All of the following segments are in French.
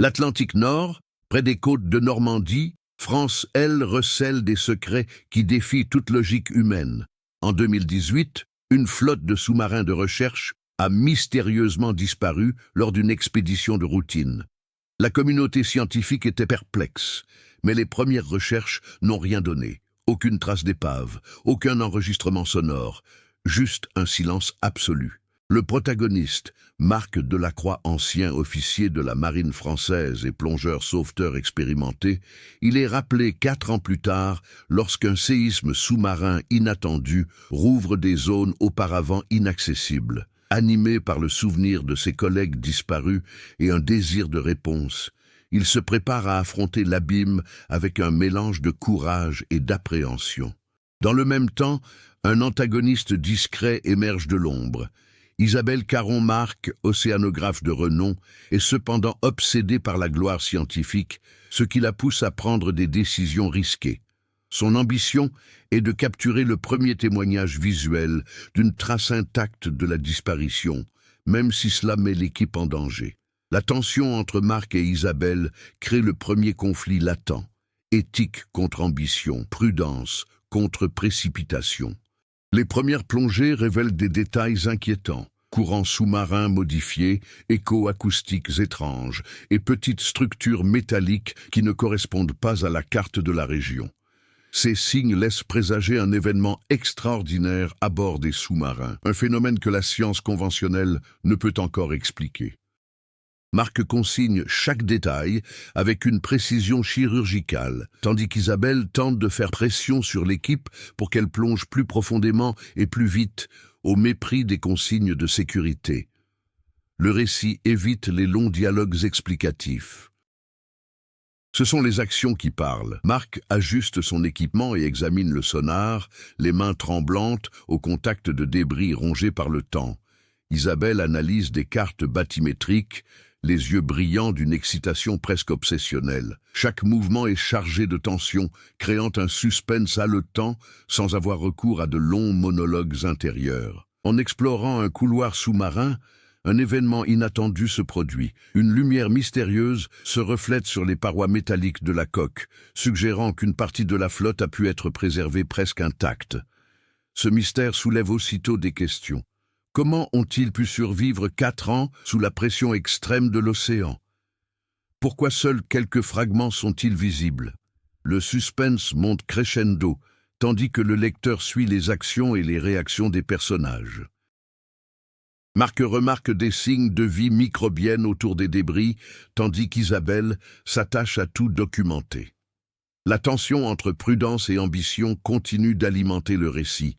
L'Atlantique Nord, près des côtes de Normandie, France, elle, recèle des secrets qui défient toute logique humaine. En 2018, une flotte de sous-marins de recherche a mystérieusement disparu lors d'une expédition de routine. La communauté scientifique était perplexe, mais les premières recherches n'ont rien donné. Aucune trace d'épave, aucun enregistrement sonore, juste un silence absolu. Le protagoniste, Marc Delacroix, ancien officier de la marine française et plongeur sauveteur expérimenté, il est rappelé 4 ans plus tard lorsqu'un séisme sous-marin inattendu rouvre des zones auparavant inaccessibles. Animé par le souvenir de ses collègues disparus et un désir de réponse, il se prépare à affronter l'abîme avec un mélange de courage et d'appréhension. Dans le même temps, un antagoniste discret émerge de l'ombre. Isabelle Caron-Marc, océanographe de renom, est cependant obsédée par la gloire scientifique, ce qui la pousse à prendre des décisions risquées. Son ambition est de capturer le premier témoignage visuel d'une trace intacte de la disparition, même si cela met l'équipe en danger. La tension entre Marc et Isabelle crée le premier conflit latent. Éthique contre ambition, prudence contre précipitation. Les premières plongées révèlent des détails inquiétants. Courants sous-marins modifiés, échos acoustiques étranges et petites structures métalliques qui ne correspondent pas à la carte de la région. Ces signes laissent présager un événement extraordinaire à bord des sous-marins, un phénomène que la science conventionnelle ne peut encore expliquer. Marc consigne chaque détail avec une précision chirurgicale, tandis qu'Isabelle tente de faire pression sur l'équipe pour qu'elle plonge plus profondément et plus vite, au mépris des consignes de sécurité. Le récit évite les longs dialogues explicatifs. Ce sont les actions qui parlent. Marc ajuste son équipement et examine le sonar, les mains tremblantes au contact de débris rongés par le temps. Isabelle analyse des cartes bathymétriques, les yeux brillants d'une excitation presque obsessionnelle. Chaque mouvement est chargé de tension, créant un suspense haletant sans avoir recours à de longs monologues intérieurs. En explorant un couloir sous-marin, un événement inattendu se produit. Une lumière mystérieuse se reflète sur les parois métalliques de la coque, suggérant qu'une partie de la flotte a pu être préservée presque intacte. Ce mystère soulève aussitôt des questions. Comment ont-ils pu survivre 4 ans sous la pression extrême de l'océan? Pourquoi seuls quelques fragments sont-ils visibles? Le suspense monte crescendo, tandis que le lecteur suit les actions et les réactions des personnages. Marc remarque des signes de vie microbienne autour des débris, tandis qu'Isabelle s'attache à tout documenter. La tension entre prudence et ambition continue d'alimenter le récit,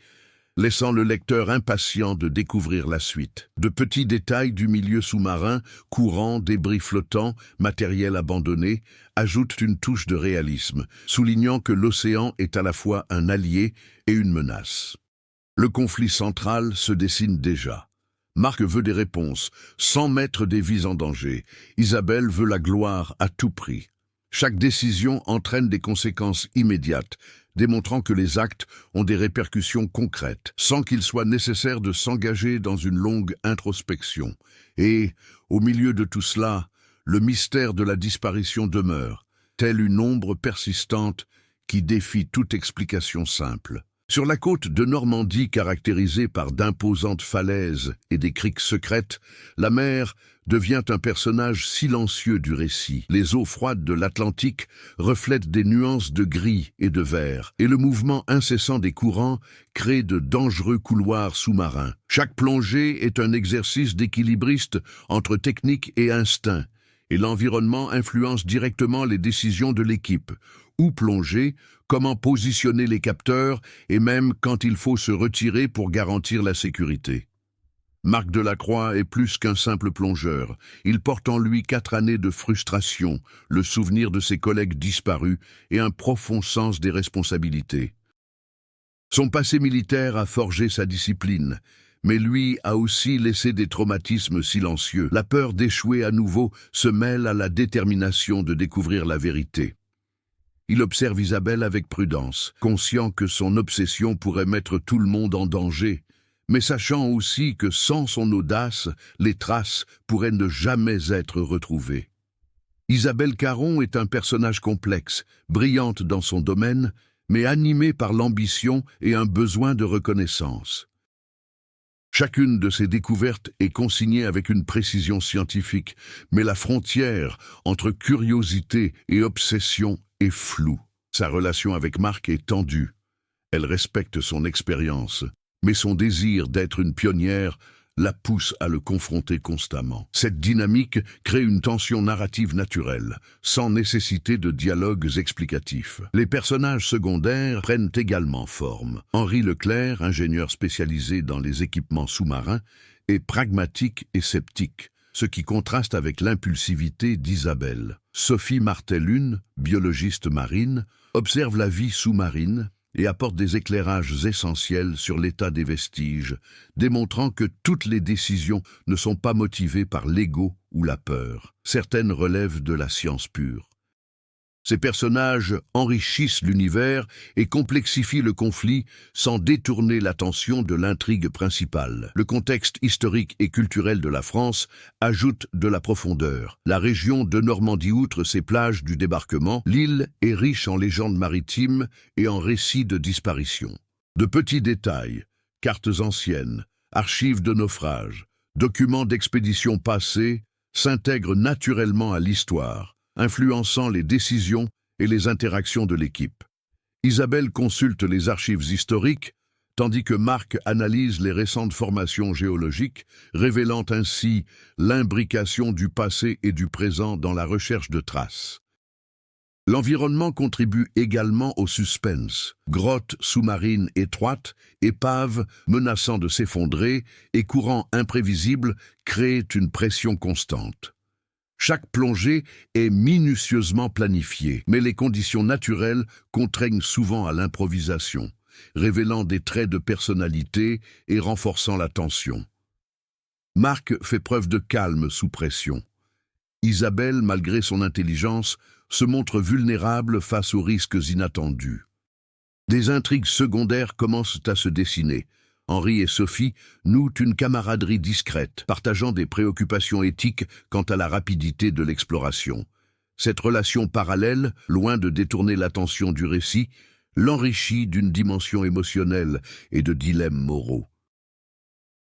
laissant le lecteur impatient de découvrir la suite. De petits détails du milieu sous-marin, courants, débris flottants, matériel abandonné, ajoutent une touche de réalisme, soulignant que l'océan est à la fois un allié et une menace. Le conflit central se dessine déjà. Marc veut des réponses, sans mettre des vies en danger. Isabelle veut la gloire à tout prix. Chaque décision entraîne des conséquences immédiates, démontrant que les actes ont des répercussions concrètes, sans qu'il soit nécessaire de s'engager dans une longue introspection. Et, au milieu de tout cela, le mystère de la disparition demeure, telle une ombre persistante qui défie toute explication simple. Sur la côte de Normandie caractérisée par d'imposantes falaises et des criques secrètes, la mer devient un personnage silencieux du récit. Les eaux froides de l'Atlantique reflètent des nuances de gris et de vert, et le mouvement incessant des courants crée de dangereux couloirs sous-marins. Chaque plongée est un exercice d'équilibriste entre technique et instinct, et l'environnement influence directement les décisions de l'équipe. Où plonger, comment positionner les capteurs et même quand il faut se retirer pour garantir la sécurité. Marc Delacroix est plus qu'un simple plongeur. Il porte en lui 4 années de frustration, le souvenir de ses collègues disparus et un profond sens des responsabilités. Son passé militaire a forgé sa discipline, mais lui a aussi laissé des traumatismes silencieux. La peur d'échouer à nouveau se mêle à la détermination de découvrir la vérité. Il observe Isabelle avec prudence, conscient que son obsession pourrait mettre tout le monde en danger, mais sachant aussi que sans son audace, les traces pourraient ne jamais être retrouvées. Isabelle Caron est un personnage complexe, brillante dans son domaine, mais animée par l'ambition et un besoin de reconnaissance. Chacune de ses découvertes est consignée avec une précision scientifique, mais la frontière entre curiosité et obsession est floue. Sa relation avec Marc est tendue. Elle respecte son expérience, mais son désir d'être une pionnière la pousse à le confronter constamment. Cette dynamique crée une tension narrative naturelle, sans nécessité de dialogues explicatifs. Les personnages secondaires prennent également forme. Henri Leclerc, ingénieur spécialisé dans les équipements sous-marins, est pragmatique et sceptique, ce qui contraste avec l'impulsivité d'Isabelle. Sophie Martellune, biologiste marine, observe la vie sous-marine et apporte des éclairages essentiels sur l'état des vestiges, démontrant que toutes les décisions ne sont pas motivées par l'ego ou la peur. Certaines relèvent de la science pure. Ces personnages enrichissent l'univers et complexifient le conflit sans détourner l'attention de l'intrigue principale. Le contexte historique et culturel de la France ajoute de la profondeur. La région de Normandie, outre ses plages du débarquement, l'île est riche en légendes maritimes et en récits de disparition. De petits détails, cartes anciennes, archives de naufrages, documents d'expéditions passées s'intègrent naturellement à l'histoire, influençant les décisions et les interactions de l'équipe. Isabelle consulte les archives historiques, tandis que Marc analyse les récentes formations géologiques, révélant ainsi l'imbrication du passé et du présent dans la recherche de traces. L'environnement contribue également au suspense. Grottes sous-marines étroites, épaves menaçant de s'effondrer et courants imprévisibles créent une pression constante. Chaque plongée est minutieusement planifiée, mais les conditions naturelles contraignent souvent à l'improvisation, révélant des traits de personnalité et renforçant la tension. Marc fait preuve de calme sous pression. Isabelle, malgré son intelligence, se montre vulnérable face aux risques inattendus. Des intrigues secondaires commencent à se dessiner. Henri et Sophie nouent une camaraderie discrète, partageant des préoccupations éthiques quant à la rapidité de l'exploration. Cette relation parallèle, loin de détourner l'attention du récit, l'enrichit d'une dimension émotionnelle et de dilemmes moraux.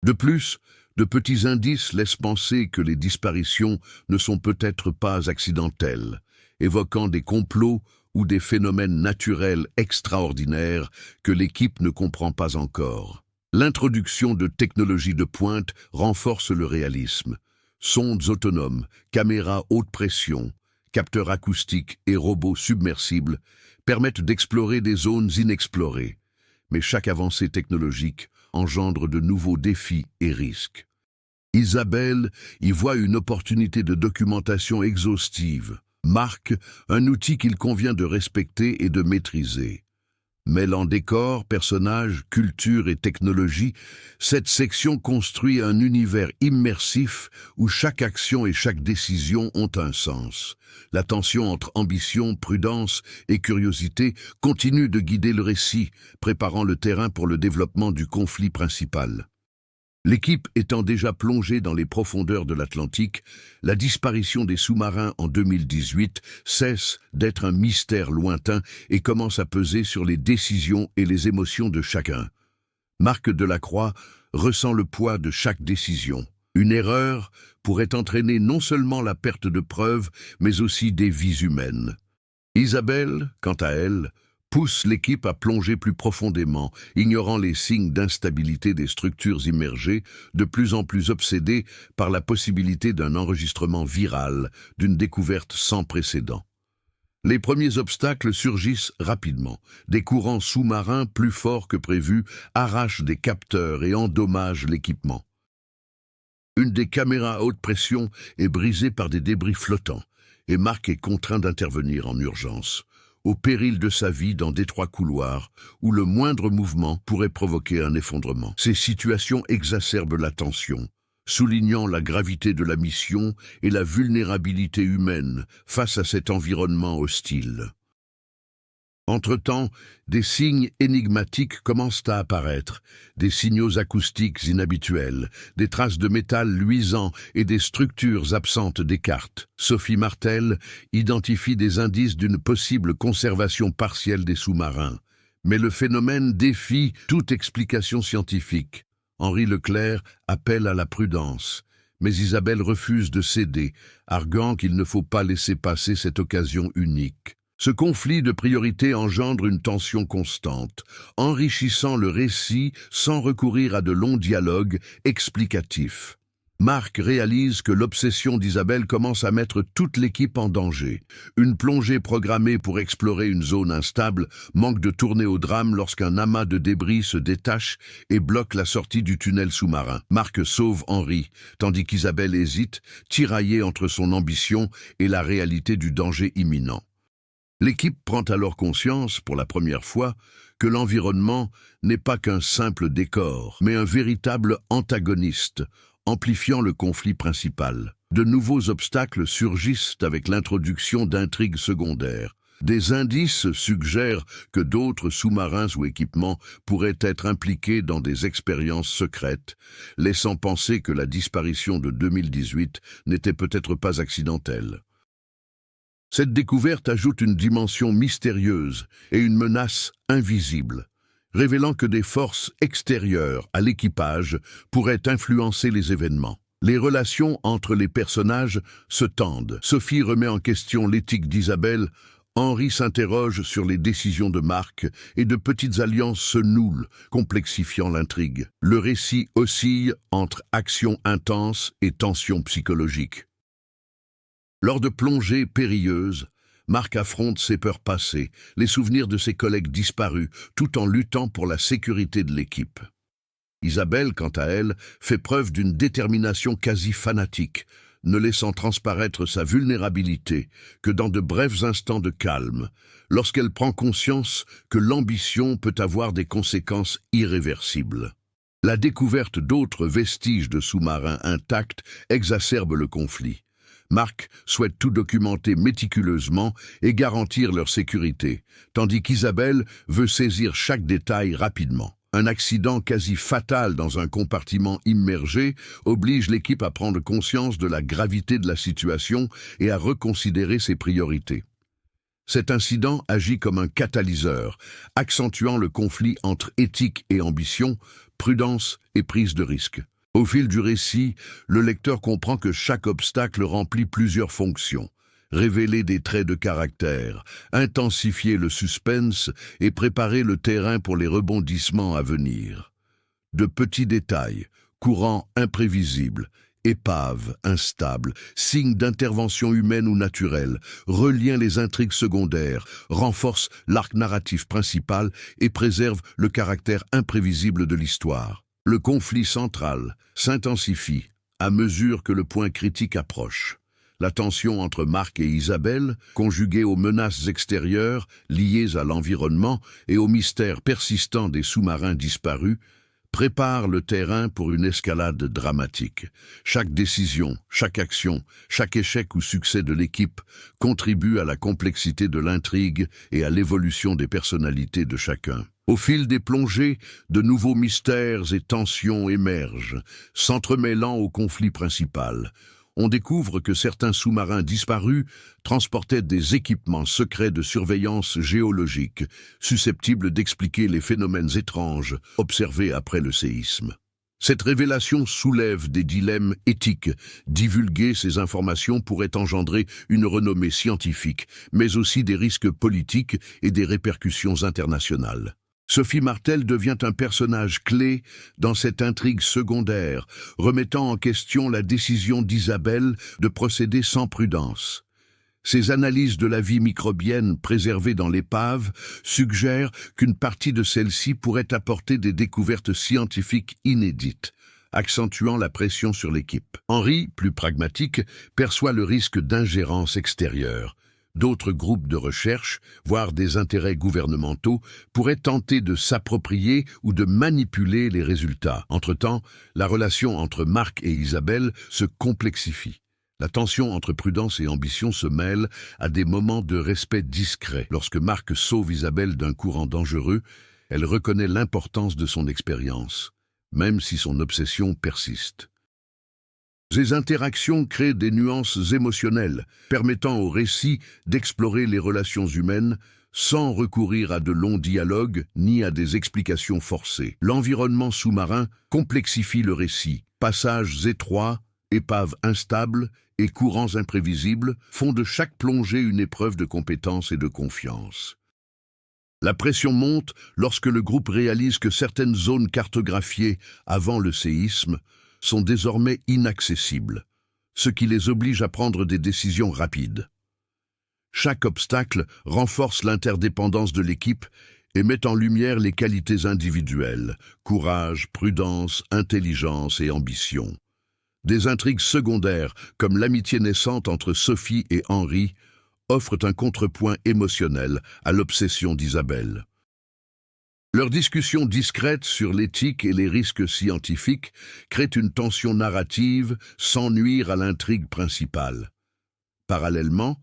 De plus, de petits indices laissent penser que les disparitions ne sont peut-être pas accidentelles, évoquant des complots ou des phénomènes naturels extraordinaires que l'équipe ne comprend pas encore. L'introduction de technologies de pointe renforce le réalisme. Sondes autonomes, caméras haute pression, capteurs acoustiques et robots submersibles permettent d'explorer des zones inexplorées. Mais chaque avancée technologique engendre de nouveaux défis et risques. Isabelle y voit une opportunité de documentation exhaustive. Marc, un outil qu'il convient de respecter et de maîtriser. Mêlant décors, personnages, culture et technologie, cette section construit un univers immersif où chaque action et chaque décision ont un sens. La tension entre ambition, prudence et curiosité continue de guider le récit, préparant le terrain pour le développement du conflit principal. L'équipe étant déjà plongée dans les profondeurs de l'Atlantique, la disparition des sous-marins en 2018 cesse d'être un mystère lointain et commence à peser sur les décisions et les émotions de chacun. Marc Delacroix ressent le poids de chaque décision. Une erreur pourrait entraîner non seulement la perte de preuves, mais aussi des vies humaines. Isabelle, quant à elle, pousse l'équipe à plonger plus profondément, ignorant les signes d'instabilité des structures immergées, de plus en plus obsédée par la possibilité d'un enregistrement viral, d'une découverte sans précédent. Les premiers obstacles surgissent rapidement. Des courants sous-marins plus forts que prévu arrachent des capteurs et endommagent l'équipement. Une des caméras à haute pression est brisée par des débris flottants, et Marc est contraint d'intervenir en urgence, au péril de sa vie dans d'étroits couloirs où le moindre mouvement pourrait provoquer un effondrement. Ces situations exacerbent la tension, soulignant la gravité de la mission et la vulnérabilité humaine face à cet environnement hostile. Entre-temps, des signes énigmatiques commencent à apparaître, des signaux acoustiques inhabituels, des traces de métal luisant et des structures absentes des cartes. Sophie Martel identifie des indices d'une possible conservation partielle des sous-marins. Mais le phénomène défie toute explication scientifique. Henri Leclerc appelle à la prudence. Mais Isabelle refuse de céder, arguant qu'il ne faut pas laisser passer cette occasion unique. Ce conflit de priorités engendre une tension constante, enrichissant le récit sans recourir à de longs dialogues explicatifs. Marc réalise que l'obsession d'Isabelle commence à mettre toute l'équipe en danger. Une plongée programmée pour explorer une zone instable manque de tourner au drame lorsqu'un amas de débris se détache et bloque la sortie du tunnel sous-marin. Marc sauve Henri, tandis qu'Isabelle hésite, tiraillée entre son ambition et la réalité du danger imminent. L'équipe prend alors conscience, pour la première fois, que l'environnement n'est pas qu'un simple décor, mais un véritable antagoniste, amplifiant le conflit principal. De nouveaux obstacles surgissent avec l'introduction d'intrigues secondaires. Des indices suggèrent que d'autres sous-marins ou équipements pourraient être impliqués dans des expériences secrètes, laissant penser que la disparition de 2018 n'était peut-être pas accidentelle. Cette découverte ajoute une dimension mystérieuse et une menace invisible, révélant que des forces extérieures à l'équipage pourraient influencer les événements. Les relations entre les personnages se tendent. Sophie remet en question l'éthique d'Isabelle, Henri s'interroge sur les décisions de Marc et de petites alliances se nouent, complexifiant l'intrigue. Le récit oscille entre action intense et tension psychologique. Lors de plongées périlleuses, Marc affronte ses peurs passées, les souvenirs de ses collègues disparus, tout en luttant pour la sécurité de l'équipe. Isabelle, quant à elle, fait preuve d'une détermination quasi fanatique, ne laissant transparaître sa vulnérabilité que dans de brefs instants de calme, lorsqu'elle prend conscience que l'ambition peut avoir des conséquences irréversibles. La découverte d'autres vestiges de sous-marins intacts exacerbe le conflit. Marc souhaite tout documenter méticuleusement et garantir leur sécurité, tandis qu'Isabelle veut saisir chaque détail rapidement. Un accident quasi fatal dans un compartiment immergé oblige l'équipe à prendre conscience de la gravité de la situation et à reconsidérer ses priorités. Cet incident agit comme un catalyseur, accentuant le conflit entre éthique et ambition, prudence et prise de risque. Au fil du récit, le lecteur comprend que chaque obstacle remplit plusieurs fonctions. Révéler des traits de caractère, intensifier le suspense et préparer le terrain pour les rebondissements à venir. De petits détails, courants imprévisibles, épaves instables, signes d'intervention humaine ou naturelle, relient les intrigues secondaires, renforcent l'arc narratif principal et préservent le caractère imprévisible de l'histoire. Le conflit central s'intensifie à mesure que le point critique approche. La tension entre Marc et Isabelle, conjuguée aux menaces extérieures liées à l'environnement et au mystère persistant des sous-marins disparus, prépare le terrain pour une escalade dramatique. Chaque décision, chaque action, chaque échec ou succès de l'équipe contribue à la complexité de l'intrigue et à l'évolution des personnalités de chacun. Au fil des plongées, de nouveaux mystères et tensions émergent, s'entremêlant au conflit principal. On découvre que certains sous-marins disparus transportaient des équipements secrets de surveillance géologique, susceptibles d'expliquer les phénomènes étranges observés après le séisme. Cette révélation soulève des dilemmes éthiques. Divulguer ces informations pourrait engendrer une renommée scientifique, mais aussi des risques politiques et des répercussions internationales. Sophie Martel devient un personnage clé dans cette intrigue secondaire, remettant en question la décision d'Isabelle de procéder sans prudence. Ses analyses de la vie microbienne préservée dans l'épave suggèrent qu'une partie de celle-ci pourrait apporter des découvertes scientifiques inédites, accentuant la pression sur l'équipe. Henri, plus pragmatique, perçoit le risque d'ingérence extérieure. D'autres groupes de recherche, voire des intérêts gouvernementaux, pourraient tenter de s'approprier ou de manipuler les résultats. Entre-temps, la relation entre Marc et Isabelle se complexifie. La tension entre prudence et ambition se mêle à des moments de respect discret. Lorsque Marc sauve Isabelle d'un courant dangereux, elle reconnaît l'importance de son expérience, même si son obsession persiste. Ces interactions créent des nuances émotionnelles, permettant au récit d'explorer les relations humaines sans recourir à de longs dialogues ni à des explications forcées. L'environnement sous-marin complexifie le récit. Passages étroits, épaves instables et courants imprévisibles font de chaque plongée une épreuve de compétence et de confiance. La pression monte lorsque le groupe réalise que certaines zones cartographiées avant le séisme sont désormais inaccessibles, ce qui les oblige à prendre des décisions rapides. Chaque obstacle renforce l'interdépendance de l'équipe et met en lumière les qualités individuelles, courage, prudence, intelligence et ambition. Des intrigues secondaires, comme l'amitié naissante entre Sophie et Henri, offrent un contrepoint émotionnel à l'obsession d'Isabelle. Leur discussion discrète sur l'éthique et les risques scientifiques crée une tension narrative sans nuire à l'intrigue principale. Parallèlement,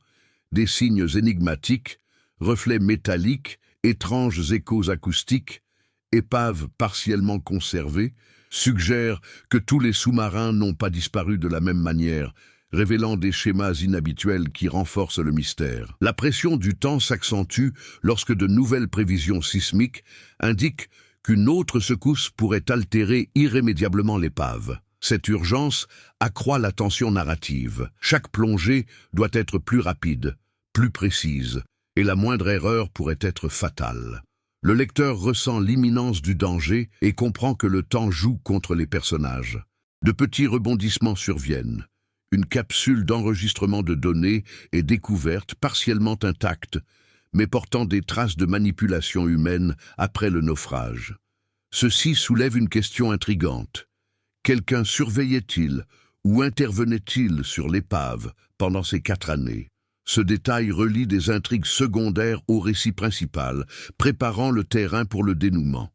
des signes énigmatiques, reflets métalliques, étranges échos acoustiques, épaves partiellement conservées, suggèrent que tous les sous-marins n'ont pas disparu de la même manière, révélant des schémas inhabituels qui renforcent le mystère. La pression du temps s'accentue lorsque de nouvelles prévisions sismiques indiquent qu'une autre secousse pourrait altérer irrémédiablement l'épave. Cette urgence accroît la tension narrative. Chaque plongée doit être plus rapide, plus précise, et la moindre erreur pourrait être fatale. Le lecteur ressent l'imminence du danger et comprend que le temps joue contre les personnages. De petits rebondissements surviennent. Une capsule d'enregistrement de données est découverte partiellement intacte, mais portant des traces de manipulation humaine après le naufrage. Ceci soulève une question intrigante. Quelqu'un surveillait-il ou intervenait-il sur l'épave pendant ces 4 années? Ce détail relie des intrigues secondaires au récit principal, préparant le terrain pour le dénouement.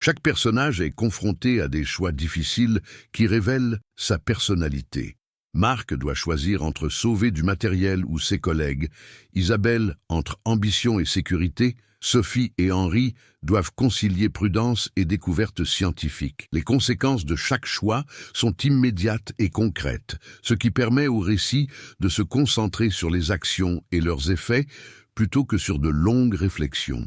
Chaque personnage est confronté à des choix difficiles qui révèlent sa personnalité. Marc doit choisir entre sauver du matériel ou ses collègues. Isabelle entre ambition et sécurité. Sophie et Henri doivent concilier prudence et découverte scientifique. Les conséquences de chaque choix sont immédiates et concrètes, ce qui permet au récit de se concentrer sur les actions et leurs effets plutôt que sur de longues réflexions.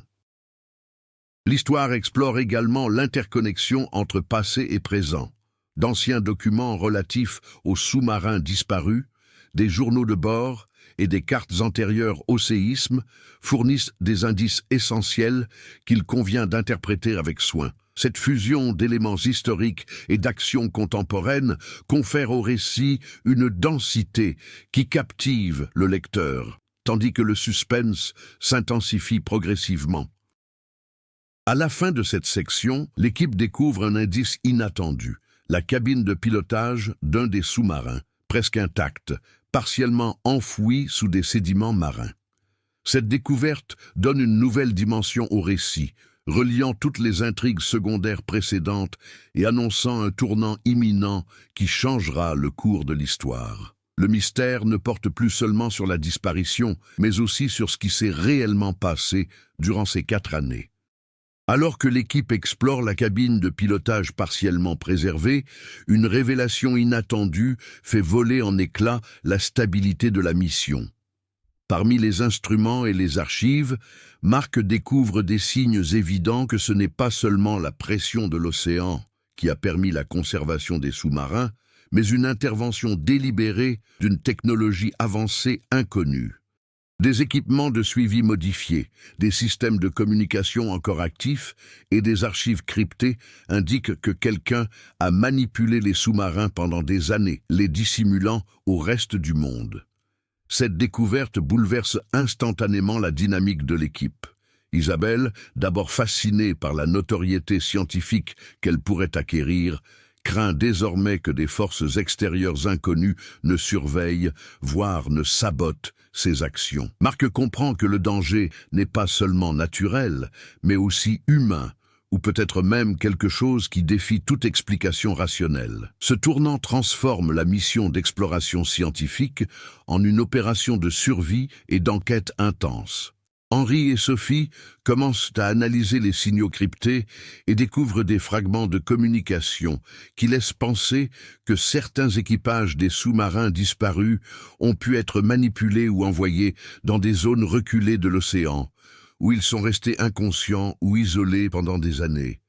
L'histoire explore également l'interconnexion entre passé et présent. D'anciens documents relatifs aux sous-marins disparus, des journaux de bord et des cartes antérieures au séisme fournissent des indices essentiels qu'il convient d'interpréter avec soin. Cette fusion d'éléments historiques et d'actions contemporaines confère au récit une densité qui captive le lecteur, tandis que le suspense s'intensifie progressivement. À la fin de cette section, l'équipe découvre un indice inattendu. La cabine de pilotage d'un des sous-marins, presque intacte, partiellement enfouie sous des sédiments marins. Cette découverte donne une nouvelle dimension au récit, reliant toutes les intrigues secondaires précédentes et annonçant un tournant imminent qui changera le cours de l'histoire. Le mystère ne porte plus seulement sur la disparition, mais aussi sur ce qui s'est réellement passé durant ces 4 années. Alors que l'équipe explore la cabine de pilotage partiellement préservée, une révélation inattendue fait voler en éclats la stabilité de la mission. Parmi les instruments et les archives, Marc découvre des signes évidents que ce n'est pas seulement la pression de l'océan qui a permis la conservation des sous-marins, mais une intervention délibérée d'une technologie avancée inconnue. Des équipements de suivi modifiés, des systèmes de communication encore actifs et des archives cryptées indiquent que quelqu'un a manipulé les sous-marins pendant des années, les dissimulant au reste du monde. Cette découverte bouleverse instantanément la dynamique de l'équipe. Isabelle, d'abord fascinée par la notoriété scientifique qu'elle pourrait acquérir, craint désormais que des forces extérieures inconnues ne surveillent, voire ne sabotent ses actions. Marc comprend que le danger n'est pas seulement naturel, mais aussi humain, ou peut-être même quelque chose qui défie toute explication rationnelle. Ce tournant transforme la mission d'exploration scientifique en une opération de survie et d'enquête intense. Henri et Sophie commencent à analyser les signaux cryptés et découvrent des fragments de communication qui laissent penser que certains équipages des sous-marins disparus ont pu être manipulés ou envoyés dans des zones reculées de l'océan, où ils sont restés inconscients ou isolés pendant des années.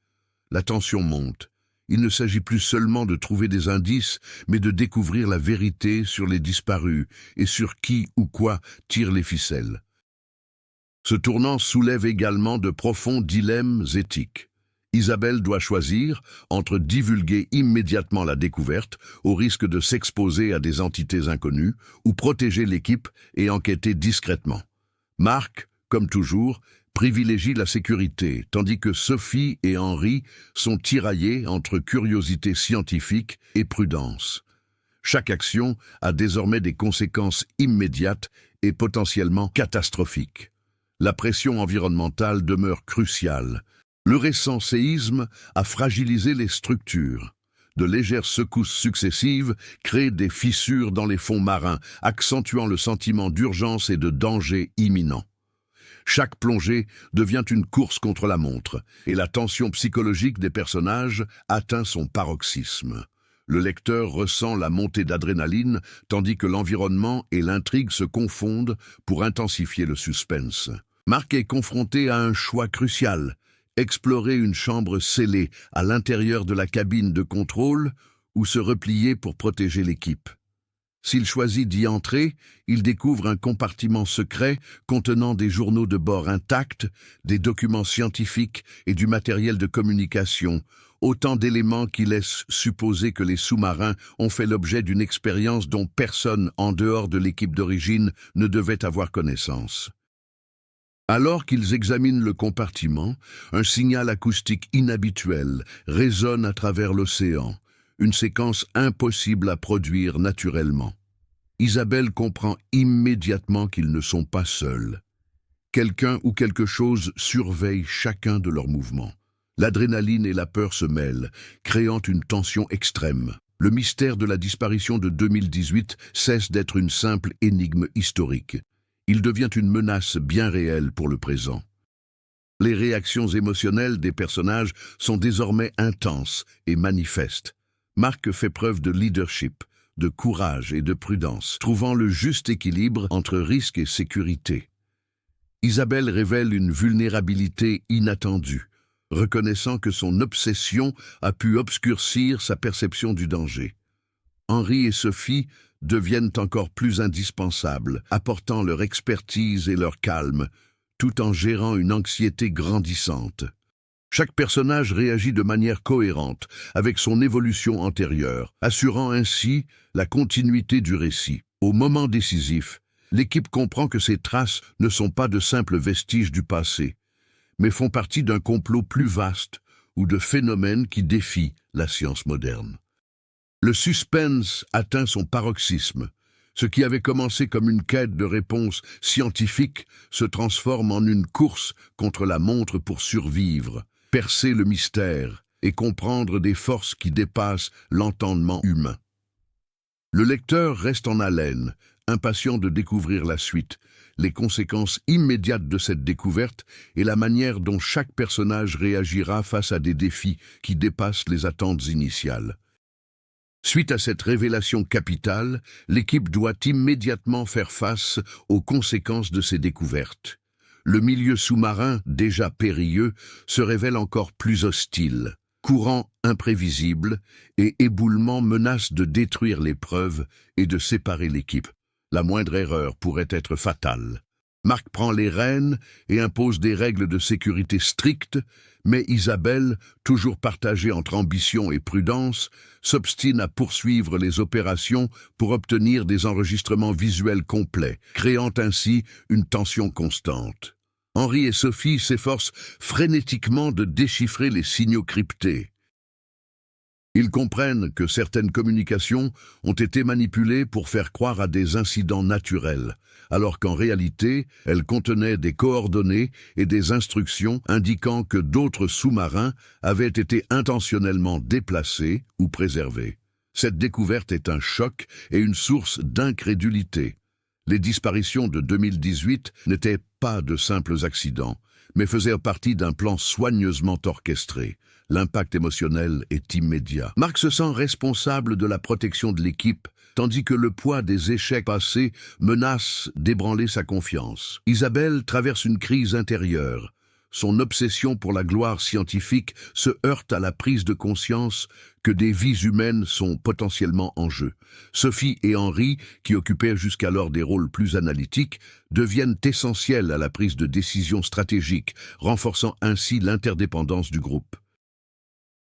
La tension monte. Il ne s'agit plus seulement de trouver des indices, mais de découvrir la vérité sur les disparus et sur qui ou quoi tire les ficelles. Ce tournant soulève également de profonds dilemmes éthiques. Isabelle doit choisir entre divulguer immédiatement la découverte, au risque de s'exposer à des entités inconnues, ou protéger l'équipe et enquêter discrètement. Marc, comme toujours, privilégie la sécurité, tandis que Sophie et Henri sont tiraillés entre curiosité scientifique et prudence. Chaque action a désormais des conséquences immédiates et potentiellement catastrophiques. La pression environnementale demeure cruciale. Le récent séisme a fragilisé les structures. De légères secousses successives créent des fissures dans les fonds marins, accentuant le sentiment d'urgence et de danger imminent. Chaque plongée devient une course contre la montre, et la tension psychologique des personnages atteint son paroxysme. Le lecteur ressent la montée d'adrénaline, tandis que l'environnement et l'intrigue se confondent pour intensifier le suspense. Marc est confronté à un choix crucial: explorer une chambre scellée à l'intérieur de la cabine de contrôle ou se replier pour protéger l'équipe. S'il choisit d'y entrer, il découvre un compartiment secret contenant des journaux de bord intacts, des documents scientifiques et du matériel de communication, autant d'éléments qui laissent supposer que les sous-marins ont fait l'objet d'une expérience dont personne en dehors de l'équipe d'origine ne devait avoir connaissance. Alors qu'ils examinent le compartiment, un signal acoustique inhabituel résonne à travers l'océan, une séquence impossible à produire naturellement. Isabelle comprend immédiatement qu'ils ne sont pas seuls. Quelqu'un ou quelque chose surveille chacun de leurs mouvements. L'adrénaline et la peur se mêlent, créant une tension extrême. Le mystère de la disparition de 2018 cesse d'être une simple énigme historique. Il devient une menace bien réelle pour le présent. Les réactions émotionnelles des personnages sont désormais intenses et manifestes. Marc fait preuve de leadership, de courage et de prudence, trouvant le juste équilibre entre risque et sécurité. Isabelle révèle une vulnérabilité inattendue, reconnaissant que son obsession a pu obscurcir sa perception du danger. Henri et Sophie deviennent encore plus indispensables, apportant leur expertise et leur calme, tout en gérant une anxiété grandissante. Chaque personnage réagit de manière cohérente, avec son évolution antérieure, assurant ainsi la continuité du récit. Au moment décisif, l'équipe comprend que ces traces ne sont pas de simples vestiges du passé, mais font partie d'un complot plus vaste ou de phénomènes qui défient la science moderne. Le suspense atteint son paroxysme. Ce qui avait commencé comme une quête de réponses scientifiques se transforme en une course contre la montre pour survivre, percer le mystère et comprendre des forces qui dépassent l'entendement humain. Le lecteur reste en haleine, impatient de découvrir la suite, les conséquences immédiates de cette découverte et la manière dont chaque personnage réagira face à des défis qui dépassent les attentes initiales. Suite à cette révélation capitale, l'équipe doit immédiatement faire face aux conséquences de ces découvertes. Le milieu sous-marin, déjà périlleux, se révèle encore plus hostile. Courants imprévisibles et éboulements menacent de détruire les preuves et de séparer l'équipe. La moindre erreur pourrait être fatale. Marc prend les rênes et impose des règles de sécurité strictes, mais Isabelle, toujours partagée entre ambition et prudence, s'obstine à poursuivre les opérations pour obtenir des enregistrements visuels complets, créant ainsi une tension constante. Henri et Sophie s'efforcent frénétiquement de déchiffrer les signaux cryptés. Ils comprennent que certaines communications ont été manipulées pour faire croire à des incidents naturels, alors qu'en réalité, elles contenaient des coordonnées et des instructions indiquant que d'autres sous-marins avaient été intentionnellement déplacés ou préservés. Cette découverte est un choc et une source d'incrédulité. Les disparitions de 2018 n'étaient pas de simples accidents, mais faisaient partie d'un plan soigneusement orchestré. L'impact émotionnel est immédiat. Marc se sent responsable de la protection de l'équipe, tandis que le poids des échecs passés menace d'ébranler sa confiance. Isabelle traverse une crise intérieure. Son obsession pour la gloire scientifique se heurte à la prise de conscience que des vies humaines sont potentiellement en jeu. Sophie et Henri, qui occupaient jusqu'alors des rôles plus analytiques, deviennent essentiels à la prise de décision stratégique, renforçant ainsi l'interdépendance du groupe.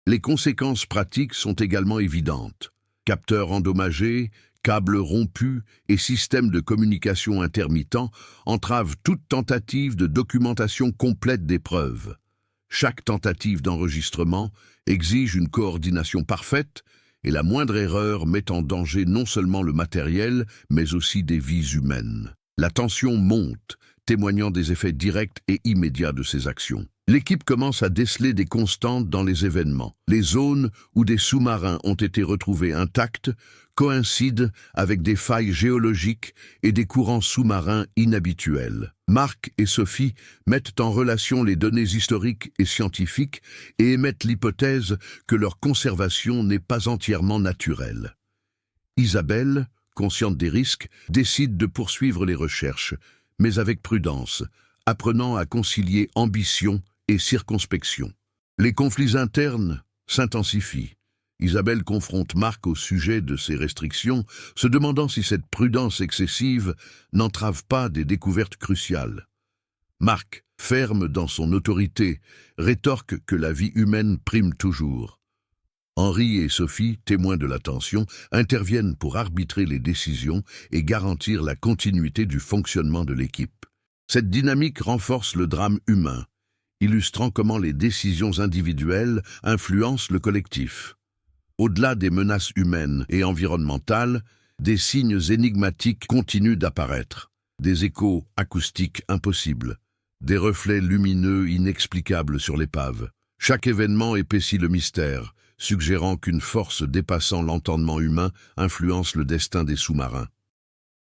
Les conséquences pratiques sont également évidentes. Capteurs endommagés, câbles rompus et systèmes de communication intermittents entravent toute tentative de documentation complète des preuves. Chaque tentative d'enregistrement exige une coordination parfaite et la moindre erreur met en danger non seulement le matériel, mais aussi des vies humaines. La tension monte, témoignant des effets directs et immédiats de ces actions. L'équipe commence à déceler des constantes dans les événements. Les zones où des sous-marins ont été retrouvés intacts coïncident avec des failles géologiques et des courants sous-marins inhabituels. Marc et Sophie mettent en relation les données historiques et scientifiques et émettent l'hypothèse que leur conservation n'est pas entièrement naturelle. Isabelle, consciente des risques, décide de poursuivre les recherches, mais avec prudence, apprenant à concilier ambition et circonspection. Les conflits internes s'intensifient. Isabelle confronte Marc au sujet de ces restrictions, se demandant si cette prudence excessive n'entrave pas des découvertes cruciales. Marc, ferme dans son autorité, rétorque que la vie humaine prime toujours. Henri et Sophie, témoins de la tension, interviennent pour arbitrer les décisions et garantir la continuité du fonctionnement de l'équipe. Cette dynamique renforce le drame humain, illustrant comment les décisions individuelles influencent le collectif. Au-delà des menaces humaines et environnementales, des signes énigmatiques continuent d'apparaître. Des échos acoustiques impossibles, des reflets lumineux inexplicables sur l'épave. Chaque événement épaissit le mystère, suggérant qu'une force dépassant l'entendement humain influence le destin des sous-marins.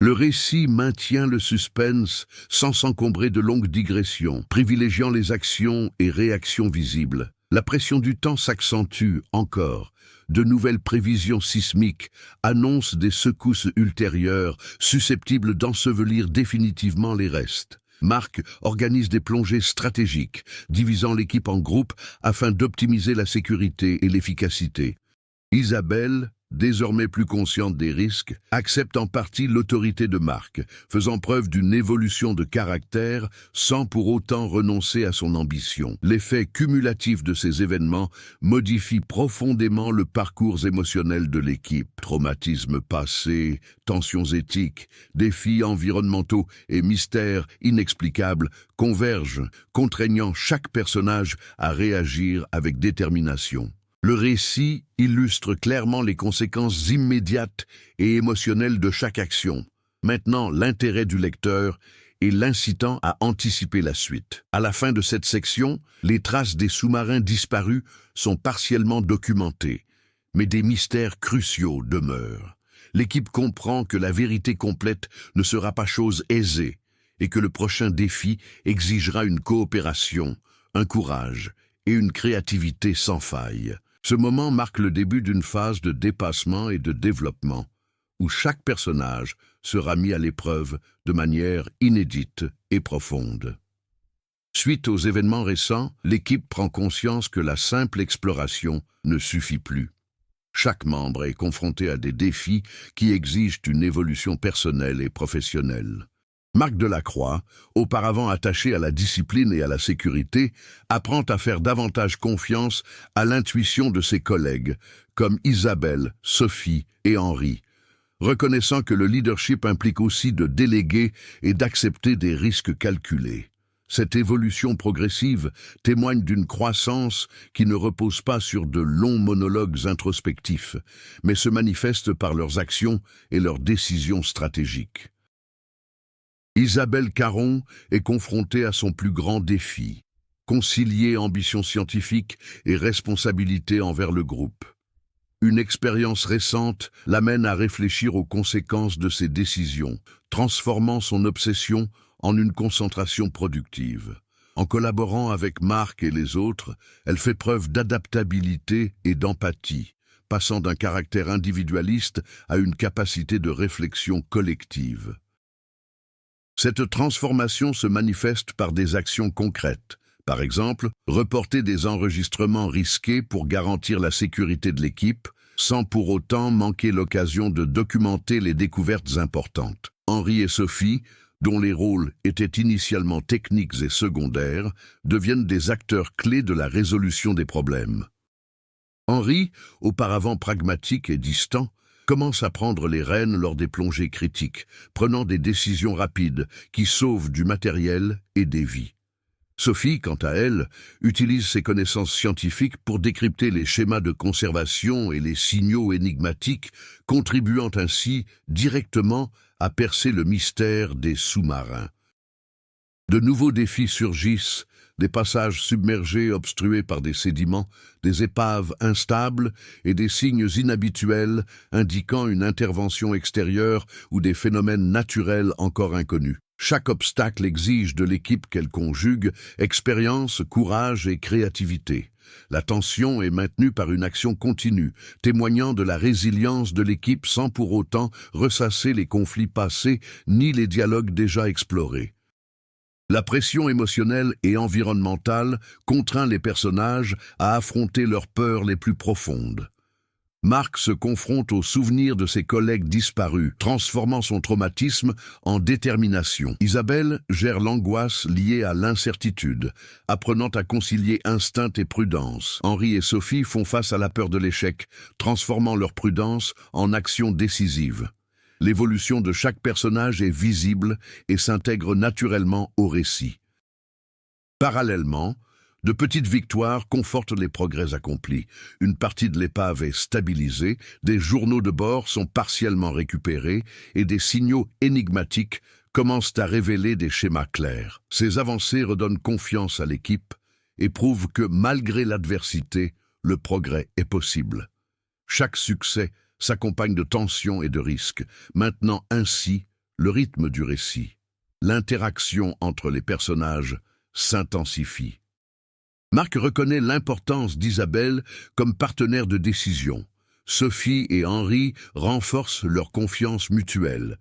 Le récit maintient le suspense sans s'encombrer de longues digressions, privilégiant les actions et réactions visibles. La pression du temps s'accentue encore. De nouvelles prévisions sismiques annoncent des secousses ultérieures susceptibles d'ensevelir définitivement les restes. Marc organise des plongées stratégiques, divisant l'équipe en groupes afin d'optimiser la sécurité et l'efficacité. Isabelle, désormais plus consciente des risques, accepte en partie l'autorité de Marc, faisant preuve d'une évolution de caractère sans pour autant renoncer à son ambition. L'effet cumulatif de ces événements modifie profondément le parcours émotionnel de l'équipe. Traumatismes passés, tensions éthiques, défis environnementaux et mystères inexplicables convergent, contraignant chaque personnage à réagir avec détermination. Le récit illustre clairement les conséquences immédiates et émotionnelles de chaque action, maintenant l'intérêt du lecteur et l'incitant à anticiper la suite. À la fin de cette section, les traces des sous-marins disparus sont partiellement documentées, mais des mystères cruciaux demeurent. L'équipe comprend que la vérité complète ne sera pas chose aisée et que le prochain défi exigera une coopération, un courage et une créativité sans faille. Ce moment marque le début d'une phase de dépassement et de développement, où chaque personnage sera mis à l'épreuve de manière inédite et profonde. Suite aux événements récents, l'équipe prend conscience que la simple exploration ne suffit plus. Chaque membre est confronté à des défis qui exigent une évolution personnelle et professionnelle. Marc Delacroix, auparavant attaché à la discipline et à la sécurité, apprend à faire davantage confiance à l'intuition de ses collègues, comme Isabelle, Sophie et Henri, reconnaissant que le leadership implique aussi de déléguer et d'accepter des risques calculés. Cette évolution progressive témoigne d'une croissance qui ne repose pas sur de longs monologues introspectifs, mais se manifeste par leurs actions et leurs décisions stratégiques. Isabelle Caron est confrontée à son plus grand défi, concilier ambition scientifique et responsabilité envers le groupe. Une expérience récente l'amène à réfléchir aux conséquences de ses décisions, transformant son obsession en une concentration productive. En collaborant avec Marc et les autres, elle fait preuve d'adaptabilité et d'empathie, passant d'un caractère individualiste à une capacité de réflexion collective. Cette transformation se manifeste par des actions concrètes. Par exemple, reporter des enregistrements risqués pour garantir la sécurité de l'équipe, sans pour autant manquer l'occasion de documenter les découvertes importantes. Henri et Sophie, dont les rôles étaient initialement techniques et secondaires, deviennent des acteurs clés de la résolution des problèmes. Henri, auparavant pragmatique et distant, commence à prendre les rênes lors des plongées critiques, prenant des décisions rapides qui sauvent du matériel et des vies. Sophie, quant à elle, utilise ses connaissances scientifiques pour décrypter les schémas de conservation et les signaux énigmatiques, contribuant ainsi directement à percer le mystère des sous-marins. De nouveaux défis surgissent, des passages submergés obstrués par des sédiments, des épaves instables et des signes inhabituels indiquant une intervention extérieure ou des phénomènes naturels encore inconnus. Chaque obstacle exige de l'équipe qu'elle conjugue expérience, courage et créativité. La tension est maintenue par une action continue, témoignant de la résilience de l'équipe sans pour autant ressasser les conflits passés ni les dialogues déjà explorés. La pression émotionnelle et environnementale contraint les personnages à affronter leurs peurs les plus profondes. Marc se confronte aux souvenirs de ses collègues disparus, transformant son traumatisme en détermination. Isabelle gère l'angoisse liée à l'incertitude, apprenant à concilier instinct et prudence. Henri et Sophie font face à la peur de l'échec, transformant leur prudence en action décisive. L'évolution de chaque personnage est visible et s'intègre naturellement au récit. Parallèlement, de petites victoires confortent les progrès accomplis. Une partie de l'épave est stabilisée, des journaux de bord sont partiellement récupérés et des signaux énigmatiques commencent à révéler des schémas clairs. Ces avancées redonnent confiance à l'équipe et prouvent que malgré l'adversité, le progrès est possible. Chaque succès s'accompagne de tensions et de risques, maintenant ainsi le rythme du récit. L'interaction entre les personnages s'intensifie. Marc reconnaît l'importance d'Isabelle comme partenaire de décision. Sophie et Henri renforcent leur confiance mutuelle.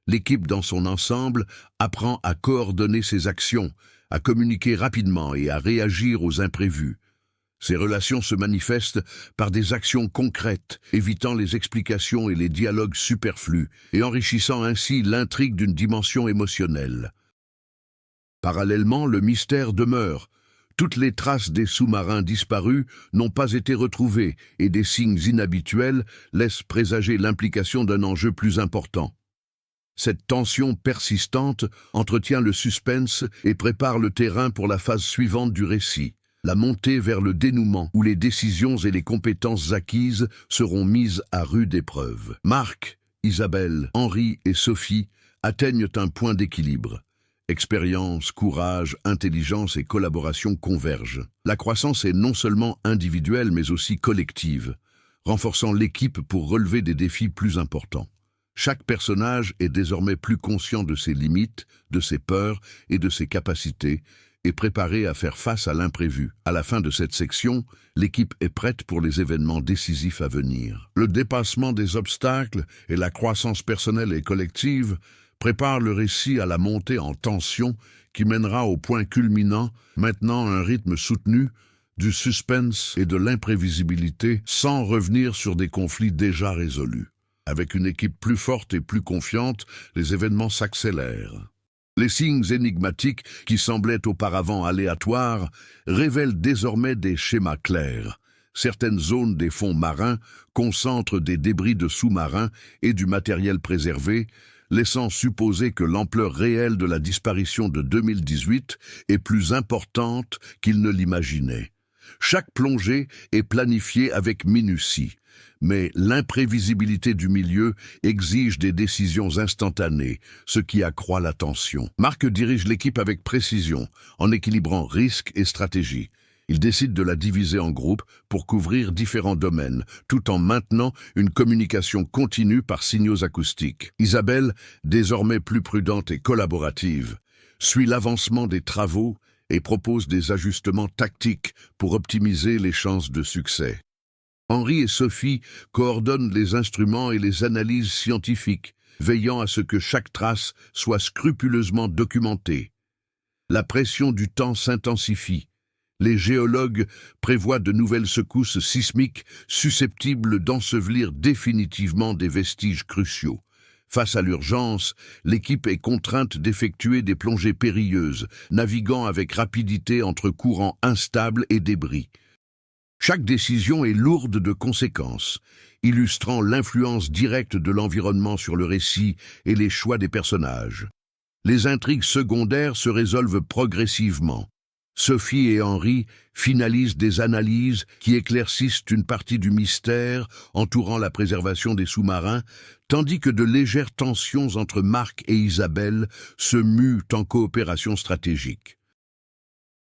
L'équipe dans son ensemble apprend à coordonner ses actions, à communiquer rapidement et à réagir aux imprévus. Ces relations se manifestent par des actions concrètes, évitant les explications et les dialogues superflus, et enrichissant ainsi l'intrigue d'une dimension émotionnelle. Parallèlement, le mystère demeure. Toutes les traces des sous-marins disparus n'ont pas été retrouvées et des signes inhabituels laissent présager l'implication d'un enjeu plus important. Cette tension persistante entretient le suspense et prépare le terrain pour la phase suivante du récit, la montée vers le dénouement où les décisions et les compétences acquises seront mises à rude épreuve. Marc, Isabelle, Henri et Sophie atteignent un point d'équilibre. Expérience, courage, intelligence et collaboration convergent. La croissance est non seulement individuelle mais aussi collective, renforçant l'équipe pour relever des défis plus importants. Chaque personnage est désormais plus conscient de ses limites, de ses peurs et de ses capacités, et préparé à faire face à l'imprévu. À la fin de cette section, l'équipe est prête pour les événements décisifs à venir. Le dépassement des obstacles et la croissance personnelle et collective prépare le récit à la montée en tension qui mènera au point culminant, maintenant un rythme soutenu, du suspense et de l'imprévisibilité sans revenir sur des conflits déjà résolus. Avec une équipe plus forte et plus confiante, les événements s'accélèrent. Les signes énigmatiques qui semblaient auparavant aléatoires révèlent désormais des schémas clairs. Certaines zones des fonds marins concentrent des débris de sous-marins et du matériel préservé, laissant supposer que l'ampleur réelle de la disparition de 2018 est plus importante qu'il ne l'imaginait. Chaque plongée est planifiée avec minutie, mais l'imprévisibilité du milieu exige des décisions instantanées, ce qui accroît la tension. Marc dirige l'équipe avec précision, en équilibrant risque et stratégie. Il décide de la diviser en groupes pour couvrir différents domaines, tout en maintenant une communication continue par signaux acoustiques. Isabelle, désormais plus prudente et collaborative, suit l'avancement des travaux et propose des ajustements tactiques pour optimiser les chances de succès. Henri et Sophie coordonnent les instruments et les analyses scientifiques, veillant à ce que chaque trace soit scrupuleusement documentée. La pression du temps s'intensifie. Les géologues prévoient de nouvelles secousses sismiques susceptibles d'ensevelir définitivement des vestiges cruciaux. Face à l'urgence, l'équipe est contrainte d'effectuer des plongées périlleuses, naviguant avec rapidité entre courants instables et débris. Chaque décision est lourde de conséquences, illustrant l'influence directe de l'environnement sur le récit et les choix des personnages. Les intrigues secondaires se résolvent progressivement. Sophie et Henri finalisent des analyses qui éclaircissent une partie du mystère entourant la préservation des sous-marins, tandis que de légères tensions entre Marc et Isabelle se muent en coopération stratégique.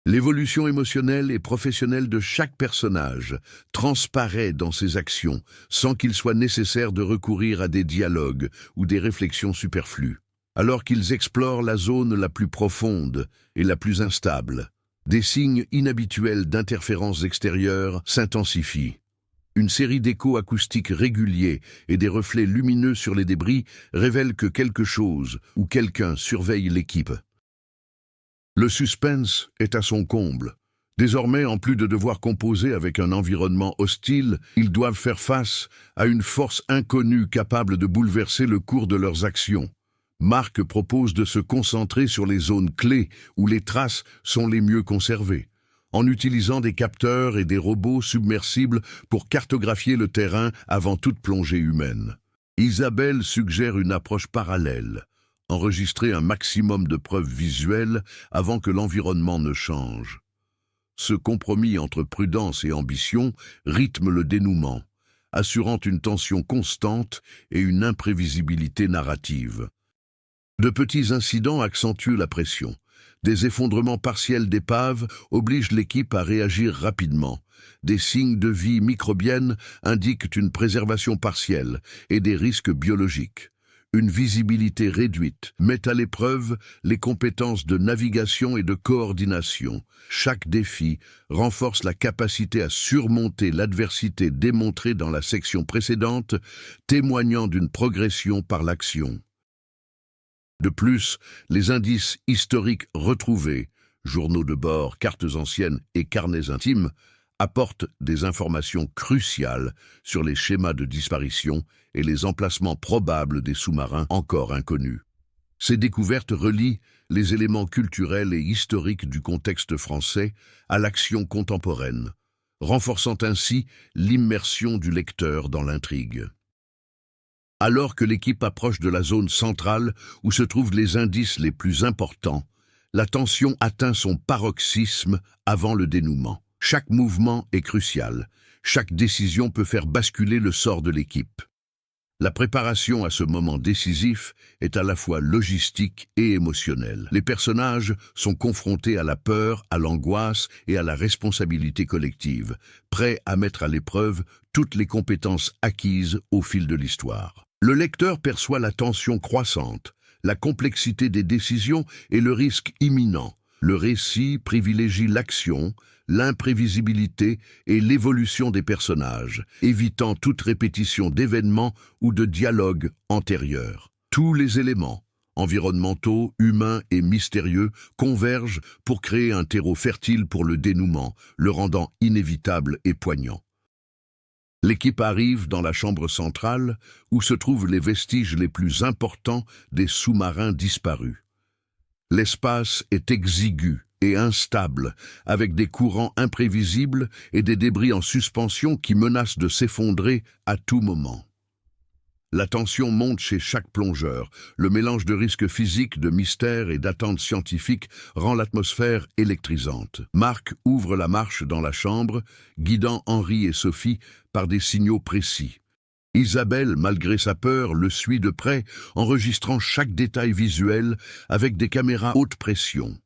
L'évolution émotionnelle et professionnelle de chaque personnage transparaît dans ses actions, sans qu'il soit nécessaire de recourir à des dialogues ou des réflexions superflues. Alors qu'ils explorent la zone la plus profonde et la plus instable, des signes inhabituels d'interférences extérieures s'intensifient. Une série d'échos acoustiques réguliers et des reflets lumineux sur les débris révèlent que quelque chose ou quelqu'un surveille l'équipe. Le suspense est à son comble. Désormais, en plus de devoir composer avec un environnement hostile, ils doivent faire face à une force inconnue capable de bouleverser le cours de leurs actions. Marc propose de se concentrer sur les zones clés où les traces sont les mieux conservées, en utilisant des capteurs et des robots submersibles pour cartographier le terrain avant toute plongée humaine. Isabelle suggère une approche parallèle, enregistrer un maximum de preuves visuelles avant que l'environnement ne change. Ce compromis entre prudence et ambition rythme le dénouement, assurant une tension constante et une imprévisibilité narrative. De petits incidents accentuent la pression. Des effondrements partiels d'épaves obligent l'équipe à réagir rapidement. Des signes de vie microbienne indiquent une préservation partielle et des risques biologiques. Une visibilité réduite met à l'épreuve les compétences de navigation et de coordination. Chaque défi renforce la capacité à surmonter l'adversité démontrée dans la section précédente, témoignant d'une progression par l'action. De plus, les indices historiques retrouvés, journaux de bord, cartes anciennes et carnets intimes, apportent des informations cruciales sur les schémas de disparition et les emplacements probables des sous-marins encore inconnus. Ces découvertes relient les éléments culturels et historiques du contexte français à l'action contemporaine, renforçant ainsi l'immersion du lecteur dans l'intrigue. Alors que l'équipe approche de la zone centrale où se trouvent les indices les plus importants, la tension atteint son paroxysme avant le dénouement. Chaque mouvement est crucial. Chaque décision peut faire basculer le sort de l'équipe. La préparation à ce moment décisif est à la fois logistique et émotionnelle. Les personnages sont confrontés à la peur, à l'angoisse et à la responsabilité collective, prêts à mettre à l'épreuve toutes les compétences acquises au fil de l'histoire. Le lecteur perçoit la tension croissante, la complexité des décisions et le risque imminent. Le récit privilégie l'action, l'imprévisibilité et l'évolution des personnages, évitant toute répétition d'événements ou de dialogues antérieurs. Tous les éléments, environnementaux, humains et mystérieux, convergent pour créer un terreau fertile pour le dénouement, le rendant inévitable et poignant. L'équipe arrive dans la chambre centrale où se trouvent les vestiges les plus importants des sous-marins disparus. L'espace est exigu et instable, avec des courants imprévisibles et des débris en suspension qui menacent de s'effondrer à tout moment. La tension monte chez chaque plongeur. Le mélange de risques physiques, de mystères et d'attentes scientifiques rend l'atmosphère électrisante. Marc ouvre la marche dans la chambre, guidant Henri et Sophie par des signaux précis. Isabelle, malgré sa peur, le suit de près, enregistrant chaque détail visuel avec des caméras haute pression.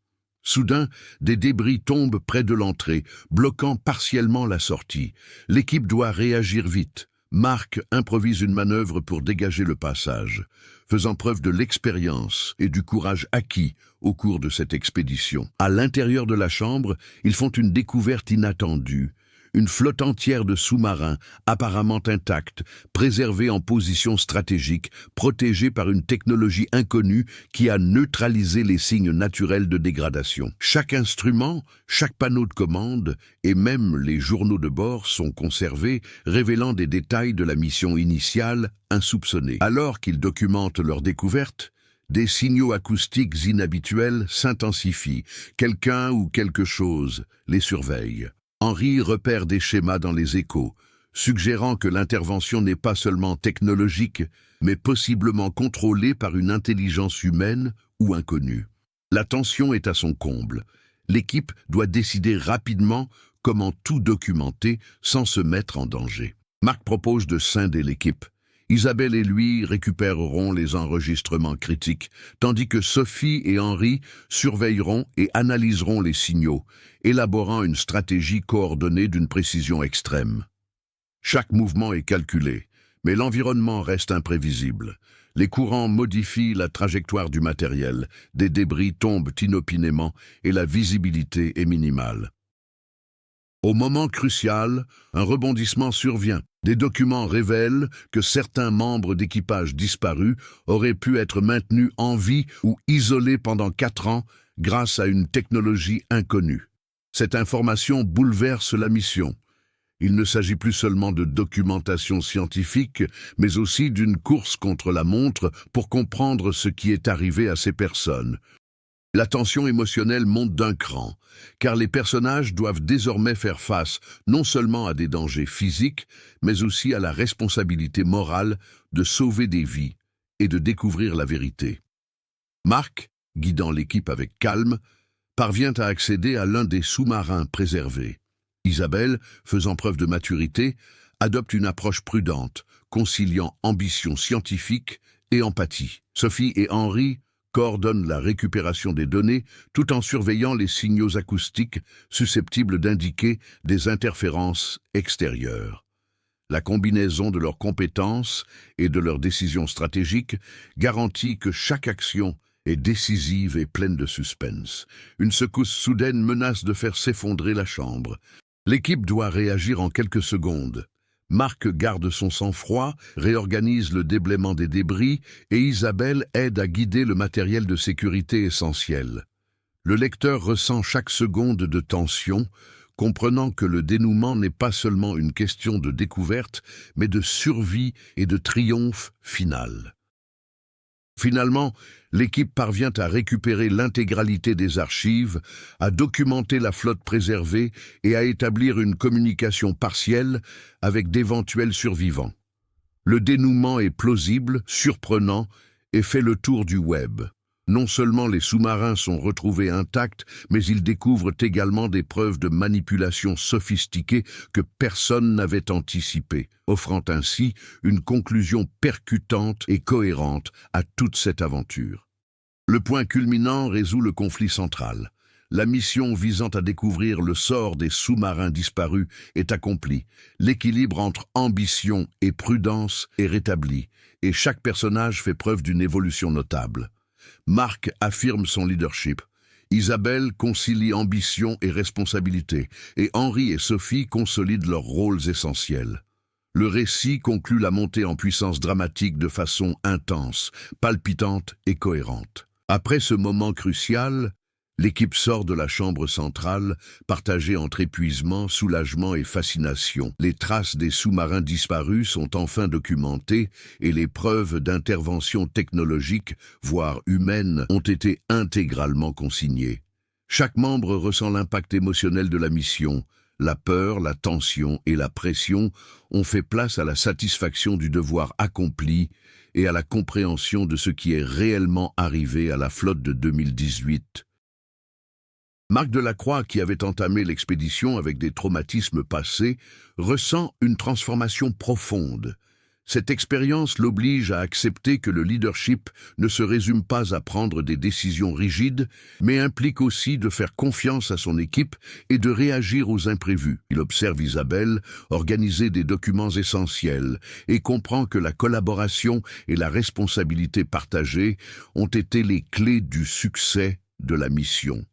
Soudain, des débris tombent près de l'entrée, bloquant partiellement la sortie. L'équipe doit réagir vite. Marc improvise une manœuvre pour dégager le passage, faisant preuve de l'expérience et du courage acquis au cours de cette expédition. À l'intérieur de la chambre, ils font une découverte inattendue. Une flotte entière de sous-marins, apparemment intacts, préservés en position stratégique, protégés par une technologie inconnue qui a neutralisé les signes naturels de dégradation. Chaque instrument, chaque panneau de commande et même les journaux de bord sont conservés, révélant des détails de la mission initiale insoupçonnés. Alors qu'ils documentent leur découverte, des signaux acoustiques inhabituels s'intensifient. Quelqu'un ou quelque chose les surveille. Henri repère des schémas dans les échos, suggérant que l'intervention n'est pas seulement technologique, mais possiblement contrôlée par une intelligence humaine ou inconnue. La tension est à son comble. L'équipe doit décider rapidement comment tout documenter sans se mettre en danger. Marc propose de scinder l'équipe. Isabelle et lui récupéreront les enregistrements critiques, tandis que Sophie et Henri surveilleront et analyseront les signaux, élaborant une stratégie coordonnée d'une précision extrême. Chaque mouvement est calculé, mais l'environnement reste imprévisible. Les courants modifient la trajectoire du matériel, des débris tombent inopinément et la visibilité est minimale. Au moment crucial, un rebondissement survient. Des documents révèlent que certains membres d'équipage disparus auraient pu être maintenus en vie ou isolés pendant 4 ans grâce à une technologie inconnue. Cette information bouleverse la mission. Il ne s'agit plus seulement de documentation scientifique, mais aussi d'une course contre la montre pour comprendre ce qui est arrivé à ces personnes. La tension émotionnelle monte d'un cran, car les personnages doivent désormais faire face non seulement à des dangers physiques, mais aussi à la responsabilité morale de sauver des vies et de découvrir la vérité. Marc, guidant l'équipe avec calme, parvient à accéder à l'un des sous-marins préservés. Isabelle, faisant preuve de maturité, adopte une approche prudente, conciliant ambition scientifique et empathie. Sophie et Henri coordonnent la récupération des données tout en surveillant les signaux acoustiques susceptibles d'indiquer des interférences extérieures. La combinaison de leurs compétences et de leurs décisions stratégiques garantit que chaque action est décisive et pleine de suspense. Une secousse soudaine menace de faire s'effondrer la chambre. L'équipe doit réagir en quelques secondes. Marc garde son sang-froid, réorganise le déblaiement des débris et Isabelle aide à guider le matériel de sécurité essentiel. Le lecteur ressent chaque seconde de tension, comprenant que le dénouement n'est pas seulement une question de découverte, mais de survie et de triomphe final. Finalement, l'équipe parvient à récupérer l'intégralité des archives, à documenter la flotte préservée et à établir une communication partielle avec d'éventuels survivants. Le dénouement est plausible, surprenant et fait le tour du web. Non seulement les sous-marins sont retrouvés intacts, mais ils découvrent également des preuves de manipulation sophistiquée que personne n'avait anticipées, offrant ainsi une conclusion percutante et cohérente à toute cette aventure. Le point culminant résout le conflit central. La mission visant à découvrir le sort des sous-marins disparus est accomplie. L'équilibre entre ambition et prudence est rétabli, et chaque personnage fait preuve d'une évolution notable. Marc affirme son leadership. Isabelle concilie ambition et responsabilité, et Henri et Sophie consolident leurs rôles essentiels. Le récit conclut la montée en puissance dramatique de façon intense, palpitante et cohérente. Après ce moment crucial, l'équipe sort de la chambre centrale, partagée entre épuisement, soulagement et fascination. Les traces des sous-marins disparus sont enfin documentées et les preuves d'intervention technologique, voire humaine, ont été intégralement consignées. Chaque membre ressent l'impact émotionnel de la mission, La peur, la tension et la pression ont fait place à la satisfaction du devoir accompli et à la compréhension de ce qui est réellement arrivé à la flotte de 2018. Marc Delacroix, qui avait entamé l'expédition avec des traumatismes passés, ressent une transformation profonde. Cette expérience l'oblige à accepter que le leadership ne se résume pas à prendre des décisions rigides, mais implique aussi de faire confiance à son équipe et de réagir aux imprévus. Il observe Isabelle organiser des documents essentiels et comprend que la collaboration et la responsabilité partagée ont été les clés du succès de la mission.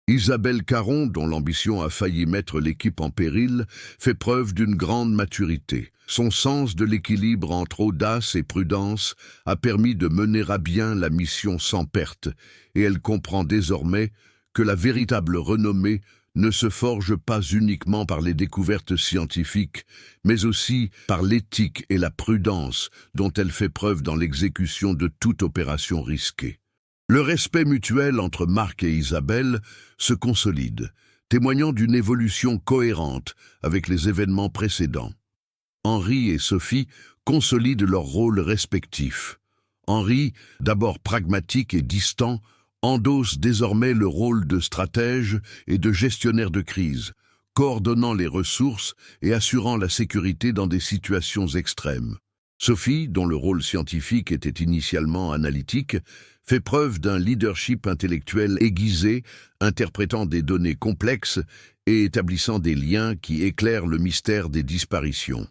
Isabelle Caron, dont l'ambition a failli mettre l'équipe en péril, fait preuve d'une grande maturité. Son sens de l'équilibre entre audace et prudence a permis de mener à bien la mission sans perte, et elle comprend désormais que la véritable renommée ne se forge pas uniquement par les découvertes scientifiques, mais aussi par l'éthique et la prudence dont elle fait preuve dans l'exécution de toute opération risquée. Le respect mutuel entre Marc et Isabelle se consolide, témoignant d'une évolution cohérente avec les événements précédents. Henri et Sophie consolident leurs rôles respectifs. Henri, d'abord pragmatique et distant, endosse désormais le rôle de stratège et de gestionnaire de crise, coordonnant les ressources et assurant la sécurité dans des situations extrêmes. Sophie, dont le rôle scientifique était initialement analytique, fait preuve d'un leadership intellectuel aiguisé, interprétant des données complexes et établissant des liens qui éclairent le mystère des disparitions.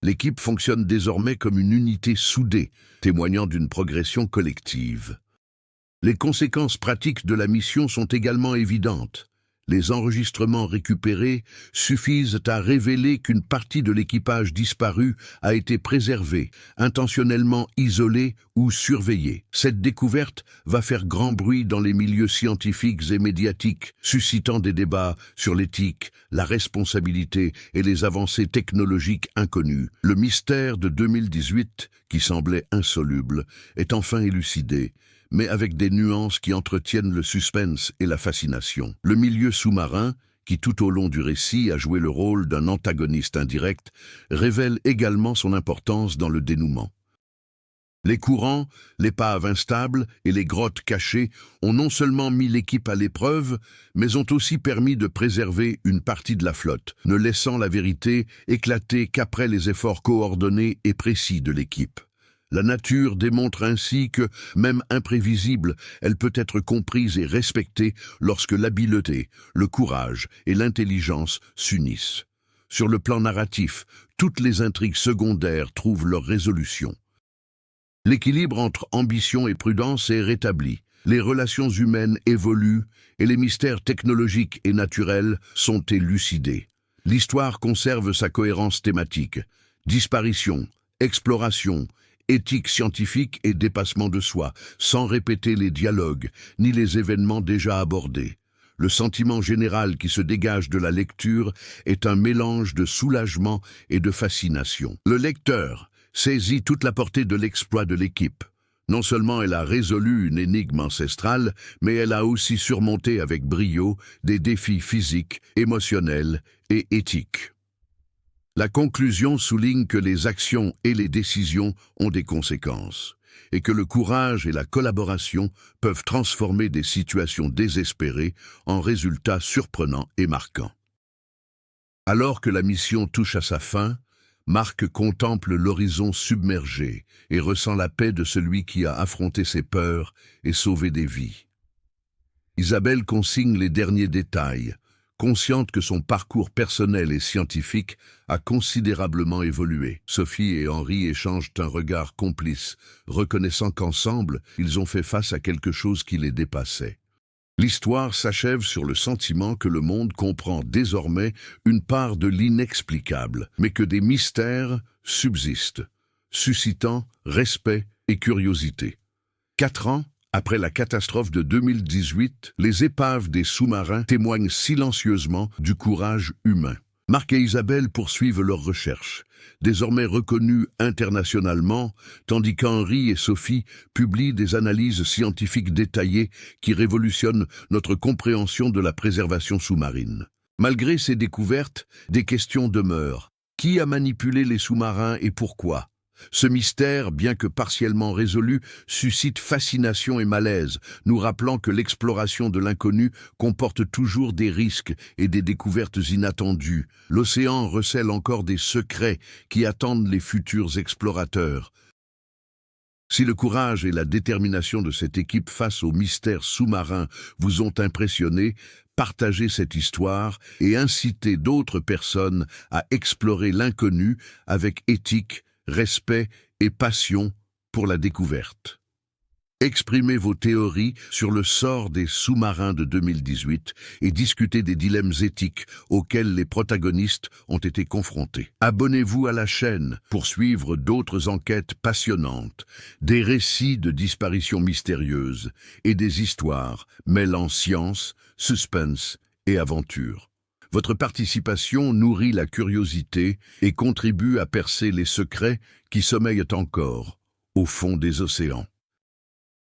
L'équipe fonctionne désormais comme une unité soudée, témoignant d'une progression collective. Les conséquences pratiques de la mission sont également évidentes. Les enregistrements récupérés suffisent à révéler qu'une partie de l'équipage disparu a été préservée, intentionnellement isolée ou surveillée. Cette découverte va faire grand bruit dans les milieux scientifiques et médiatiques, suscitant des débats sur l'éthique, la responsabilité et les avancées technologiques inconnues. Le mystère de 2018, qui semblait insoluble, est enfin élucidé, mais avec des nuances qui entretiennent le suspense et la fascination. Le milieu sous-marin, qui tout au long du récit a joué le rôle d'un antagoniste indirect, révèle également son importance dans le dénouement. Les courants, l'épave instable et les grottes cachées ont non seulement mis l'équipe à l'épreuve, mais ont aussi permis de préserver une partie de la flotte, ne laissant la vérité éclater qu'après les efforts coordonnés et précis de l'équipe. La nature démontre ainsi que, même imprévisible, elle peut être comprise et respectée lorsque l'habileté, le courage et l'intelligence s'unissent. Sur le plan narratif, toutes les intrigues secondaires trouvent leur résolution. L'équilibre entre ambition et prudence est rétabli, les relations humaines évoluent et les mystères technologiques et naturels sont élucidés. L'histoire conserve sa cohérence thématique. Disparition, exploration, éthique scientifique et dépassement de soi, sans répéter les dialogues, ni les événements déjà abordés. Le sentiment général qui se dégage de la lecture est un mélange de soulagement et de fascination. Le lecteur saisit toute la portée de l'exploit de l'équipe. Non seulement elle a résolu une énigme ancestrale, mais elle a aussi surmonté avec brio des défis physiques, émotionnels et éthiques. La conclusion souligne que les actions et les décisions ont des conséquences, et que le courage et la collaboration peuvent transformer des situations désespérées en résultats surprenants et marquants. Alors que la mission touche à sa fin, Marc contemple l'horizon submergé et ressent la paix de celui qui a affronté ses peurs et sauvé des vies. Isabelle consigne les derniers détails, consciente que son parcours personnel et scientifique a considérablement évolué. Sophie et Henri échangent un regard complice, reconnaissant qu'ensemble, ils ont fait face à quelque chose qui les dépassait. L'histoire s'achève sur le sentiment que le monde comprend désormais une part de l'inexplicable, mais que des mystères subsistent, suscitant respect et curiosité. 4 ans après la catastrophe de 2018, les épaves des sous-marins témoignent silencieusement du courage humain. Marc et Isabelle poursuivent leurs recherches, désormais reconnues internationalement, tandis qu'Henri et Sophie publient des analyses scientifiques détaillées qui révolutionnent notre compréhension de la préservation sous-marine. Malgré ces découvertes, des questions demeurent. Qui a manipulé les sous-marins et pourquoi? Ce mystère, bien que partiellement résolu, suscite fascination et malaise, nous rappelant que l'exploration de l'inconnu comporte toujours des risques et des découvertes inattendues. L'océan recèle encore des secrets qui attendent les futurs explorateurs. Si le courage et la détermination de cette équipe face aux mystères sous-marins vous ont impressionné, partagez cette histoire et incitez d'autres personnes à explorer l'inconnu avec éthique, respect et passion pour la découverte. Exprimez vos théories sur le sort des sous-marins de 2018 et discutez des dilemmes éthiques auxquels les protagonistes ont été confrontés. Abonnez-vous à la chaîne pour suivre d'autres enquêtes passionnantes, des récits de disparitions mystérieuses et des histoires mêlant science, suspense et aventure. Votre participation nourrit la curiosité et contribue à percer les secrets qui sommeillent encore au fond des océans.